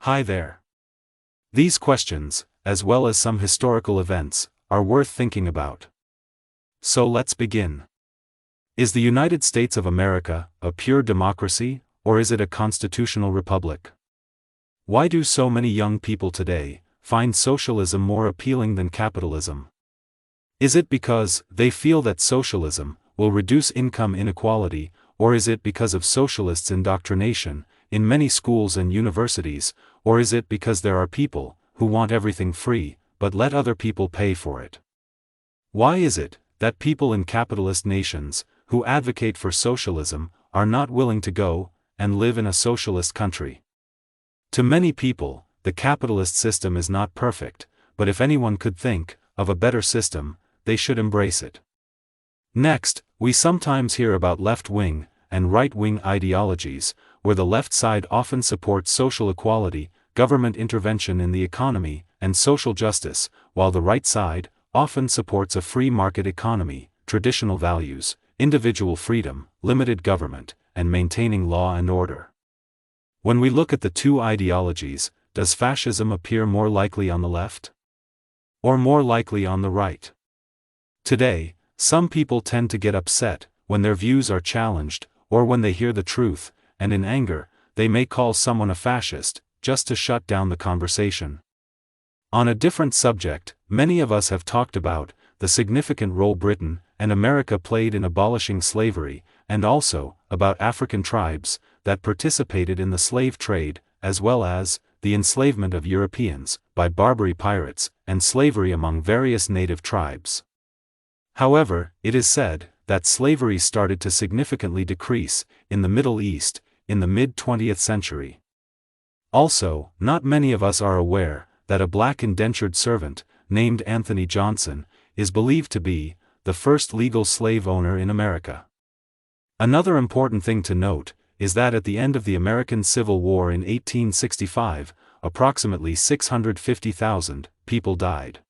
Hi there. These questions, as well as some historical events, are worth thinking about. So let's begin. Is the United States of America a pure democracy, or is it a constitutional republic? Why do so many young people today find socialism more appealing than capitalism? Is it because they feel that socialism will reduce income inequality, or is it because of socialists' indoctrination in many schools and universities, or is it because there are people who want everything free, but let other people pay for it? Why is it that people in capitalist nations who advocate for socialism are not willing to go and live in a socialist country? To many people, the capitalist system is not perfect, but if anyone could think of a better system, they should embrace it. Next, we sometimes hear about left-wing and right-wing ideologies, where the left side often supports social equality, government intervention in the economy, and social justice, while the right side often supports a free market economy, traditional values, individual freedom, limited government, and maintaining law and order. When we look at the two ideologies, does fascism appear more likely on the left? Or more likely on the right? Today, some people tend to get upset when their views are challenged, or when they hear the truth, and in anger, they may call someone a fascist, just to shut down the conversation. On a different subject, many of us have talked about the significant role Britain and America played in abolishing slavery, and also about African tribes that participated in the slave trade, as well as the enslavement of Europeans by Barbary pirates, and slavery among various native tribes. However, it is said that slavery started to significantly decrease in the Middle East in the mid-20th century. Also, not many of us are aware that a black indentured servant, named Anthony Johnson, is believed to be the first legal slave owner in America. Another important thing to note is that at the end of the American Civil War in 1865, approximately 650,000 people died.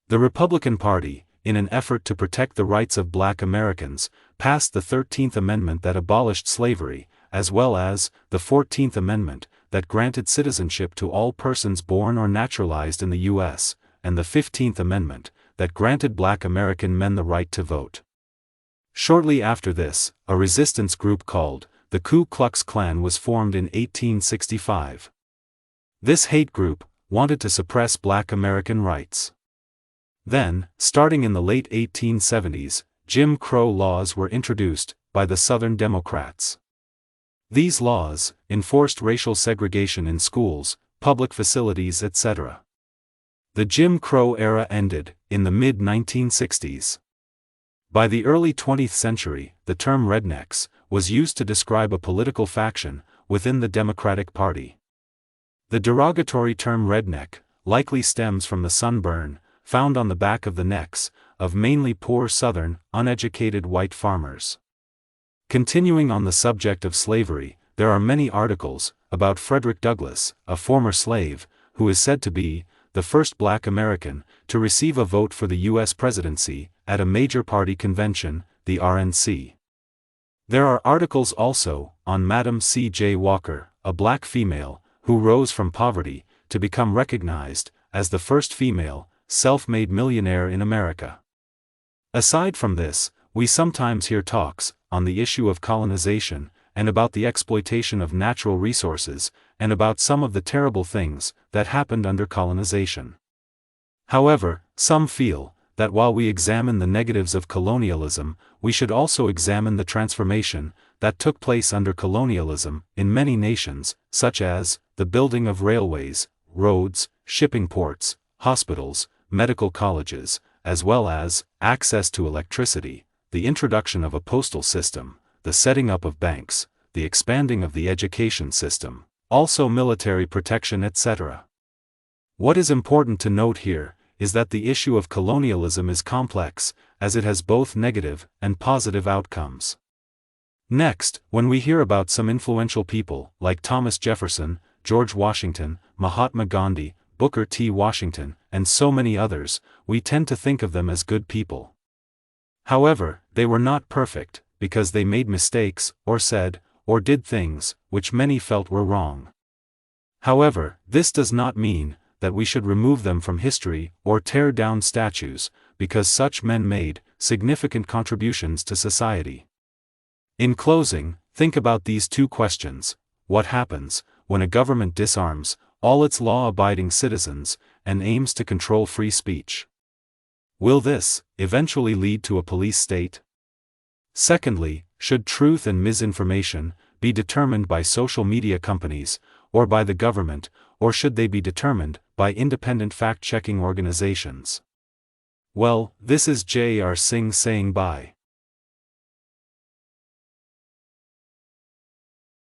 The Republican Party, in an effort to protect the rights of black Americans, passed the 13th Amendment that abolished slavery, as well as the 14th Amendment that granted citizenship to all persons born or naturalized in the U.S., and the 15th Amendment that granted black American men the right to vote. Shortly after this, a resistance group called the Ku Klux Klan was formed in 1865. This hate group wanted to suppress black American rights. Then, starting in the late 1870s, Jim Crow laws were introduced by the Southern Democrats. These laws enforced racial segregation in schools, public facilities, etc. The Jim Crow era ended in the mid-1960s. By the early 20th century, the term rednecks was used to describe a political faction within the Democratic Party. The derogatory term redneck likely stems from the sunburn found on the back of the necks of mainly poor Southern, uneducated white farmers. Continuing on the subject of slavery, there are many articles about Frederick Douglass, a former slave, who is said to be the first black American to receive a vote for the U.S. presidency at a major party convention, the RNC. There are articles also on Madam C.J. Walker, a black female who rose from poverty to become recognized as the first female self-made millionaire in America. Aside from this, we sometimes hear talks on the issue of colonization, and about the exploitation of natural resources, and about some of the terrible things that happened under colonization. However, some feel that while we examine the negatives of colonialism, we should also examine the transformation that took place under colonialism in many nations, such as the building of railways, roads, shipping ports, hospitals, medical colleges, as well as access to electricity, the introduction of a postal system, the setting up of banks, the expanding of the education system, also military protection, etc. What is important to note here is that the issue of colonialism is complex, as it has both negative and positive outcomes. Next, when we hear about some influential people like Thomas Jefferson, George Washington, Mahatma Gandhi, Booker T. Washington, and so many others, we tend to think of them as good people. However, they were not perfect, because they made mistakes, or said, or did things which many felt were wrong. However, this does not mean that we should remove them from history or tear down statues, because such men made significant contributions to society. In closing, think about these two questions. What happens when a government disarms all its law-abiding citizens and aims to control free speech? Will this eventually lead to a police state? Secondly, should truth and misinformation be determined by social media companies, or by the government, or should they be determined by independent fact-checking organizations? Well, this is J.R. Singh saying bye.